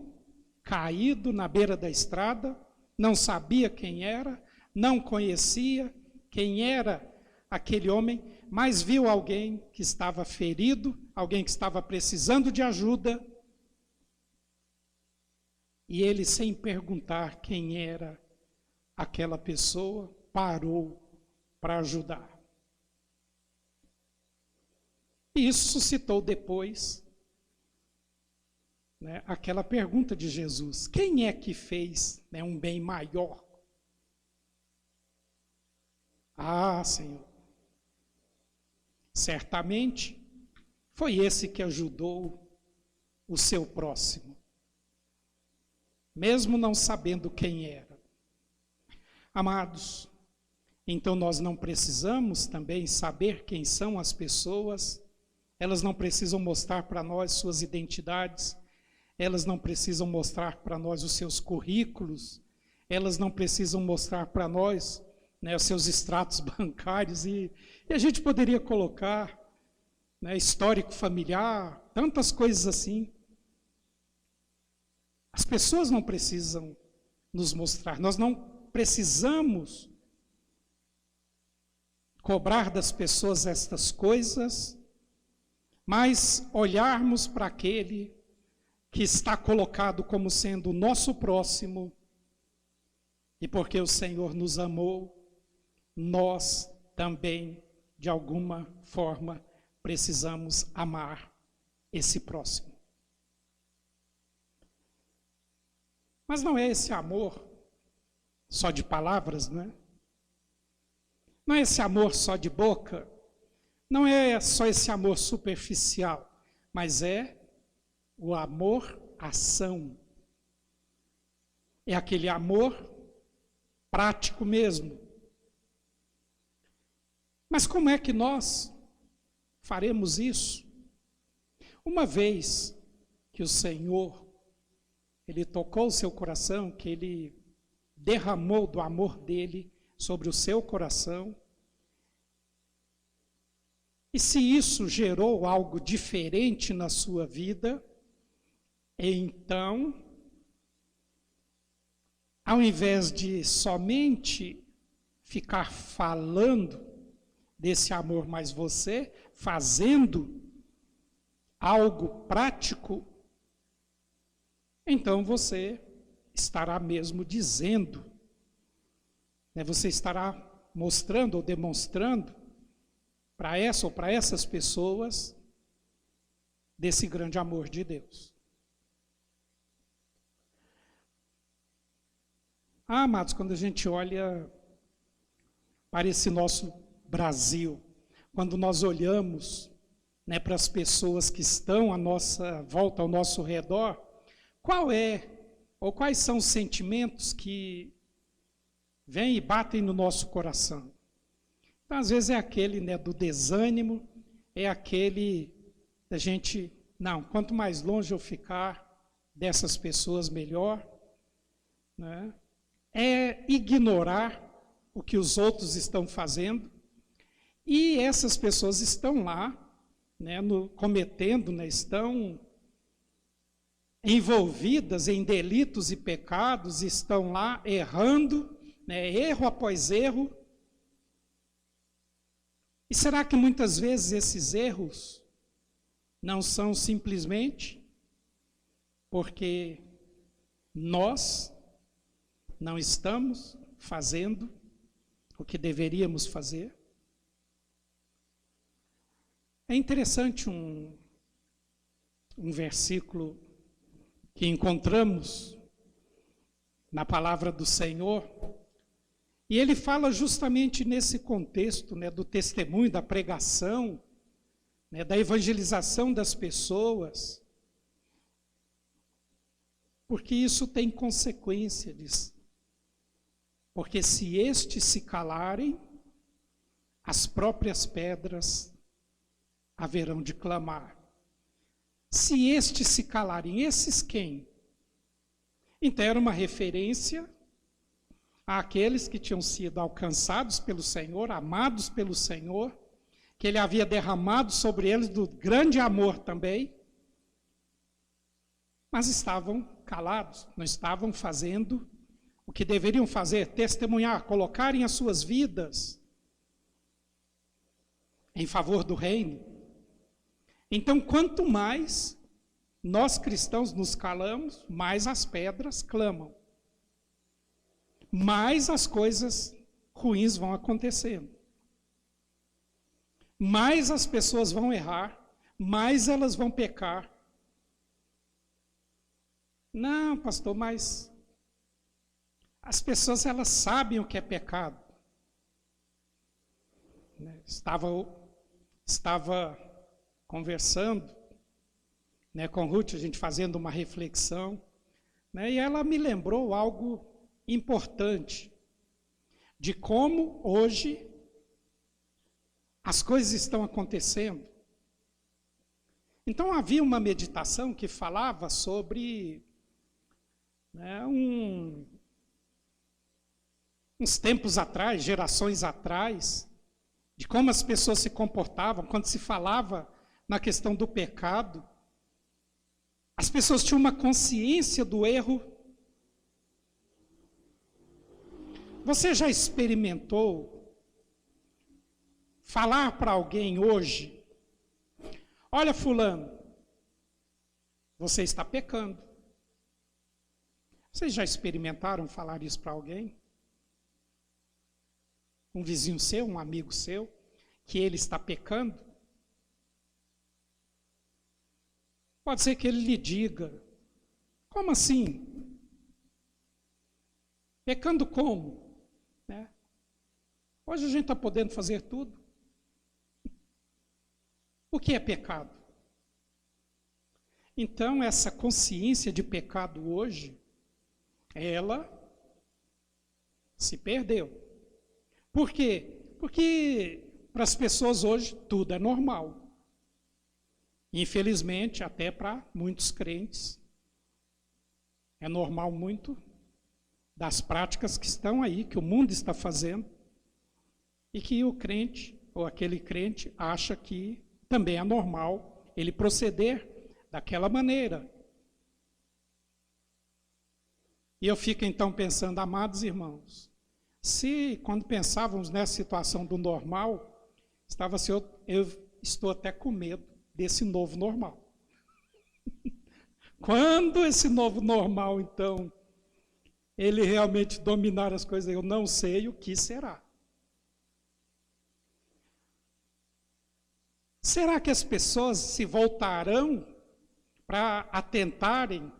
caído na beira da estrada, não sabia quem era, não conhecia quem era aquele homem, mas viu alguém que estava ferido, alguém que estava precisando de ajuda, e ele, sem perguntar quem era aquela pessoa, parou para ajudar. E isso suscitou depois, né, aquela pergunta de Jesus: quem é que fez, né, um bem maior? Ah, Senhor, certamente foi esse que ajudou o seu próximo, mesmo não sabendo quem era. Amados, então nós não precisamos também saber quem são as pessoas, elas não precisam mostrar para nós suas identidades, elas não precisam mostrar para nós os seus currículos, elas não precisam mostrar para nós, né, os seus extratos bancários, e a gente poderia colocar, né, histórico familiar, tantas coisas assim. As pessoas não precisam nos mostrar, nós não precisamos cobrar das pessoas estas coisas, mas olharmos para aquele que está colocado como sendo o nosso próximo, e porque o Senhor nos amou, nós também, de alguma forma, precisamos amar esse próximo. Mas não é esse amor só de palavras, não é? Não é esse amor só de boca, não é só esse amor superficial, mas é o amor-ação. É aquele amor prático mesmo. Mas como é que nós faremos isso? Uma vez que o Senhor, Ele tocou o seu coração, que Ele derramou do amor dEle sobre o seu coração, e se isso gerou algo diferente na sua vida, então, ao invés de somente ficar falando desse amor, mas você fazendo algo prático, então você estará mesmo dizendo, né, você estará mostrando ou demonstrando para essa ou para essas pessoas desse grande amor de Deus. Ah, amados, quando a gente olha para esse nosso Brasil, quando nós olhamos, né, para as pessoas que estão à nossa volta, ao nosso redor, qual é, ou quais são os sentimentos que vêm e batem no nosso coração? Então, às vezes é aquele, né, do desânimo, é aquele da gente, não, quanto mais longe eu ficar dessas pessoas, melhor, né? É ignorar o que os outros estão fazendo, e essas pessoas estão lá, né, cometendo, né, estão envolvidas em delitos e pecados, estão lá errando, né, erro após erro. E será que muitas vezes esses erros não são simplesmente porque nós não estamos fazendo o que deveríamos fazer? É interessante um versículo que encontramos na palavra do Senhor, e ele fala justamente nesse contexto, né, do testemunho, da pregação, né, da evangelização das pessoas, porque isso tem consequências. Porque se estes se calarem, as próprias pedras haverão de clamar. Se estes se calarem, esses quem? Então era uma referência àqueles que tinham sido alcançados pelo Senhor, amados pelo Senhor, que Ele havia derramado sobre eles do grande amor também, mas estavam calados, não estavam fazendo o que deveriam fazer, testemunhar, colocarem as suas vidas em favor do reino. Então, quanto mais nós cristãos nos calamos, mais as pedras clamam. Mais as coisas ruins vão acontecendo. Mais as pessoas vão errar. mais elas vão pecar. Não, pastor, mas as pessoas, elas sabem o que é pecado. Estava conversando, com Ruth, a gente fazendo uma reflexão, e ela me lembrou algo importante, de como hoje as coisas estão acontecendo. Então havia uma meditação que falava sobre uns tempos atrás, gerações atrás, de como as pessoas se comportavam quando se falava na questão do pecado. As pessoas tinham uma consciência do erro. Você já experimentou falar para alguém hoje: olha, fulano, você está pecando? Vocês já experimentaram falar isso para alguém? Um vizinho seu, um amigo seu, que ele está pecando? Pode ser que ele lhe diga: como assim? Pecando como? Hoje a gente está podendo fazer tudo. O que é pecado? Então, essa consciência de pecado hoje, ela se perdeu. Por quê? Porque para as pessoas hoje tudo é normal. Infelizmente, até para muitos crentes, é normal muito das práticas que estão aí, que o mundo está fazendo, e que o crente, ou aquele crente, acha que também é normal ele proceder daquela maneira. E eu fico então pensando, amados irmãos, se quando pensávamos nessa situação do normal, eu estou até com medo desse novo normal. Quando esse novo normal, então, ele realmente dominar as coisas, eu não sei o que será. Será que as pessoas se voltarão para atentarem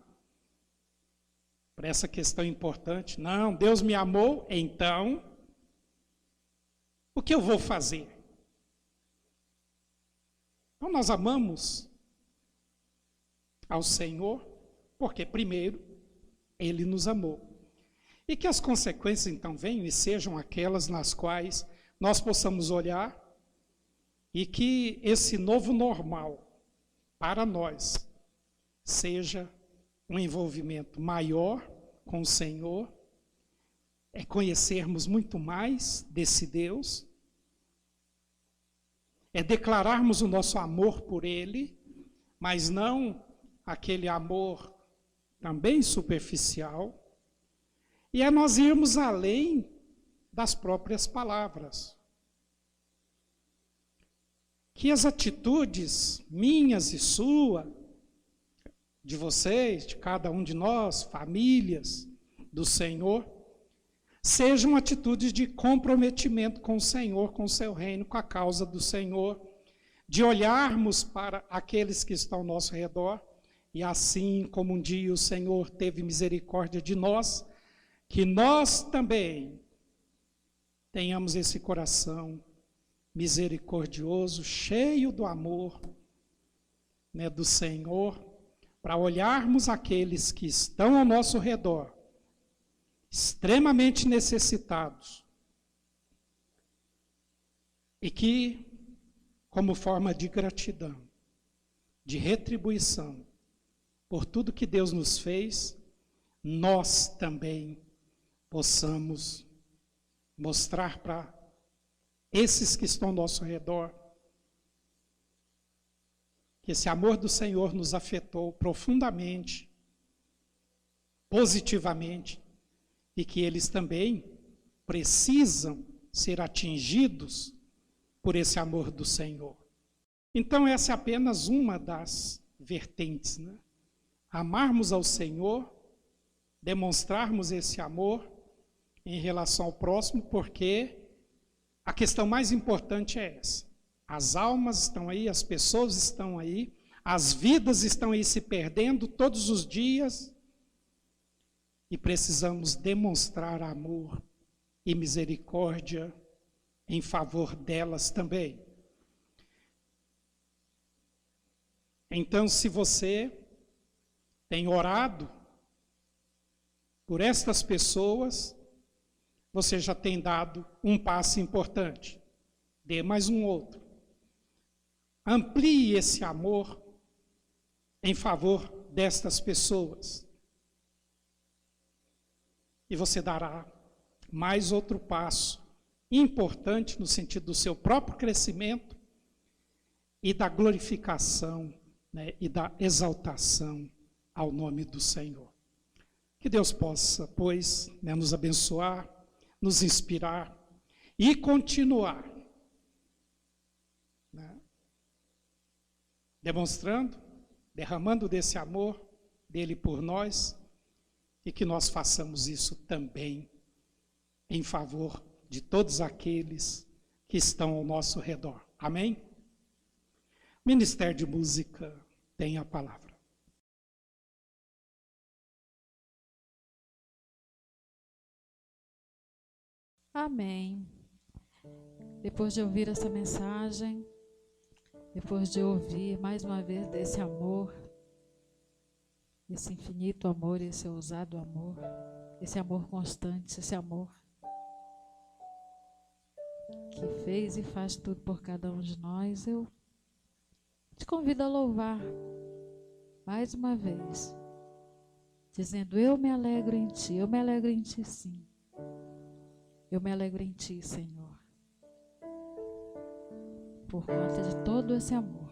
para essa questão importante? Não, Deus me amou, então, o que eu vou fazer? Então, nós amamos ao Senhor, porque primeiro, Ele nos amou. E que as consequências, então, venham e sejam aquelas nas quais nós possamos olhar e que esse novo normal, para nós, seja um envolvimento maior com o Senhor, é conhecermos muito mais desse Deus, é declararmos o nosso amor por Ele, mas não aquele amor também superficial, e é nós irmos além das próprias palavras. Que as atitudes minhas e sua, de vocês, de cada um de nós, famílias do Senhor, sejam atitudes de comprometimento com o Senhor, com o seu reino, com a causa do Senhor, de olharmos para aqueles que estão ao nosso redor, e assim como um dia o Senhor teve misericórdia de nós, que nós também tenhamos esse coração misericordioso, cheio do amor do Senhor, para olharmos aqueles que estão ao nosso redor, extremamente necessitados, e que, como forma de gratidão, de retribuição, por tudo que Deus nos fez, nós também possamos mostrar para esses que estão ao nosso redor que esse amor do Senhor nos afetou profundamente, positivamente, e que eles também precisam ser atingidos por esse amor do Senhor. Então essa é apenas uma das vertentes, Amarmos ao Senhor, demonstrarmos esse amor em relação ao próximo, porque a questão mais importante é essa: As almas estão aí, as pessoas estão aí, as vidas estão aí se perdendo todos os dias e precisamos demonstrar amor e misericórdia em favor delas também. Então, se você tem orado por estas pessoas, você já tem dado um passo importante. Dê mais um outro. Amplie esse amor em favor destas pessoas. E você dará mais outro passo importante no sentido do seu próprio crescimento e da glorificação, né, e da exaltação ao nome do Senhor. Que Deus possa, pois, né, nos abençoar, nos inspirar e continuar, né, demonstrando, derramando desse amor dele por nós, e que nós façamos isso também em favor de todos aqueles que estão ao nosso redor. Amém? Ministério de Música tem a palavra. Amém. Depois de ouvir essa mensagem, depois de ouvir mais uma vez desse amor, esse infinito amor, esse ousado amor, esse amor constante, esse amor que fez e faz tudo por cada um de nós, eu te convido a louvar mais uma vez, dizendo: eu me alegro em ti, eu me alegro em ti sim. Eu me alegro em ti, Senhor, por conta de todo esse amor.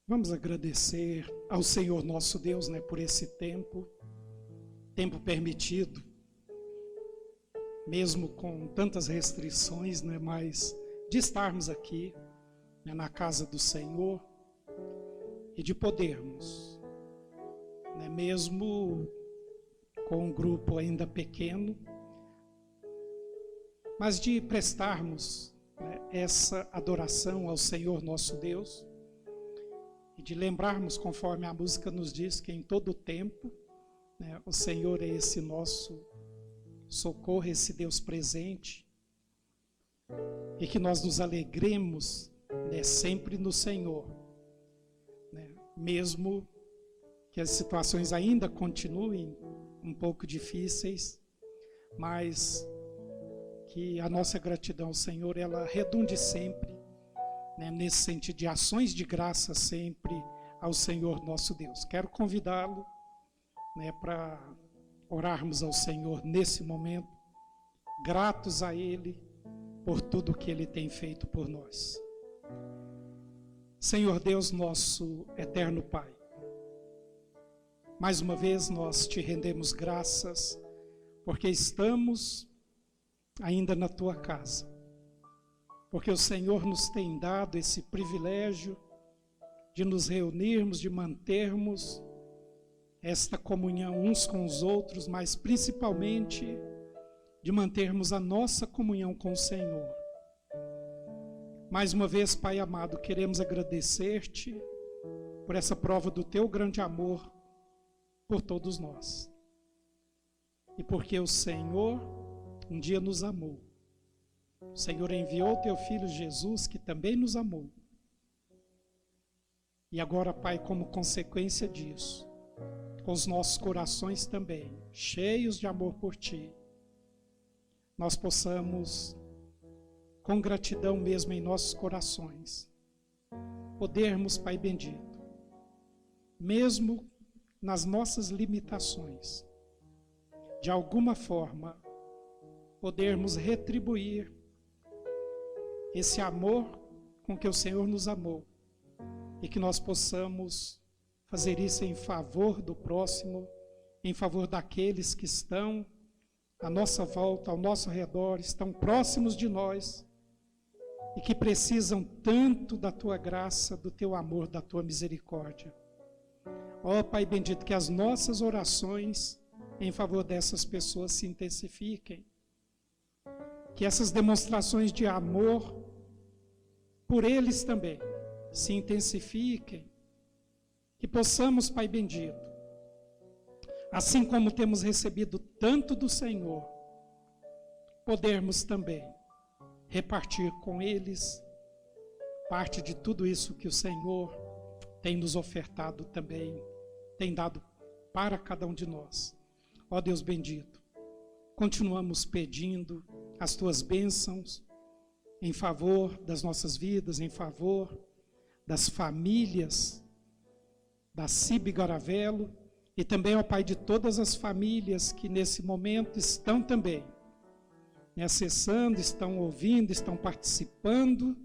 Vamos agradecer ao Senhor nosso Deus, né, por esse tempo permitido, mesmo com tantas restrições, né, mas de estarmos aqui, né, na casa do Senhor e de podermos, né, mesmo com um grupo ainda pequeno, mas de prestarmos, né, essa adoração ao Senhor nosso Deus e de lembrarmos, conforme a música nos diz, que em todo tempo, né, o Senhor é esse nosso socorro, esse Deus presente, e que nós nos alegremos, né, sempre no Senhor, né, mesmo que as situações ainda continuem um pouco difíceis, mas que a nossa gratidão ao Senhor, ela redunde sempre, né, nesse sentido de ações de graça sempre ao Senhor nosso Deus. Quero convidá-lo, né, para orarmos ao Senhor nesse momento, gratos a Ele por tudo que Ele tem feito por nós. Senhor Deus, nosso eterno Pai, mais uma vez nós te rendemos graças, porque estamos ainda na tua casa, porque o Senhor nos tem dado esse privilégio de nos reunirmos, de mantermos esta comunhão uns com os outros, mas principalmente de mantermos a nossa comunhão com o Senhor. Mais uma vez, Pai amado, queremos agradecer-te por essa prova do teu grande amor por todos nós. E porque o Senhor um dia nos amou. O Senhor enviou o teu Filho Jesus, que também nos amou. E agora, Pai, como consequência disso, com os nossos corações também cheios de amor por ti, nós possamos, com gratidão mesmo em nossos corações, podermos, Pai bendito, mesmo nas nossas limitações, de alguma forma, podermos retribuir esse amor com que o Senhor nos amou, e que nós possamos fazer isso em favor do próximo, em favor daqueles que estão à nossa volta, ao nosso redor, estão próximos de nós e que precisam tanto da tua graça, do teu amor, da tua misericórdia. Ó Pai bendito, que as nossas orações em favor dessas pessoas se intensifiquem, que essas demonstrações de amor por eles também se intensifiquem, que possamos, Pai bendito, assim como temos recebido tanto do Senhor, podermos também repartir com eles parte de tudo isso que o Senhor tem nos ofertado também, tem dado para cada um de nós. Ó Deus bendito, continuamos pedindo as tuas bênçãos em favor das nossas vidas, em favor das famílias da CIB Garavelo, e também, ó Pai, de todas as famílias que nesse momento estão também, né, acessando, estão ouvindo, estão participando,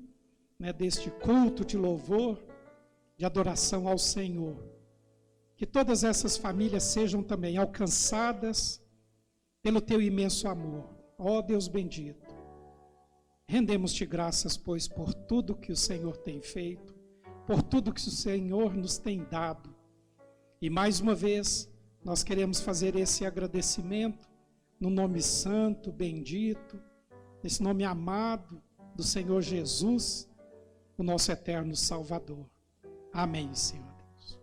né, deste culto de louvor, de adoração ao Senhor. Que todas essas famílias sejam também alcançadas pelo teu imenso amor. Ó Deus bendito, rendemos-te graças, pois, por tudo que o Senhor tem feito, por tudo que o Senhor nos tem dado. E mais uma vez, nós queremos fazer esse agradecimento no nome santo, bendito, nesse nome amado do Senhor Jesus, o nosso eterno Salvador. Amém, Senhor Deus.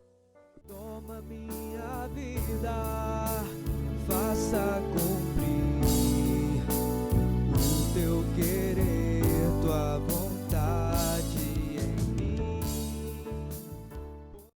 Toma minha vida, faça cumprir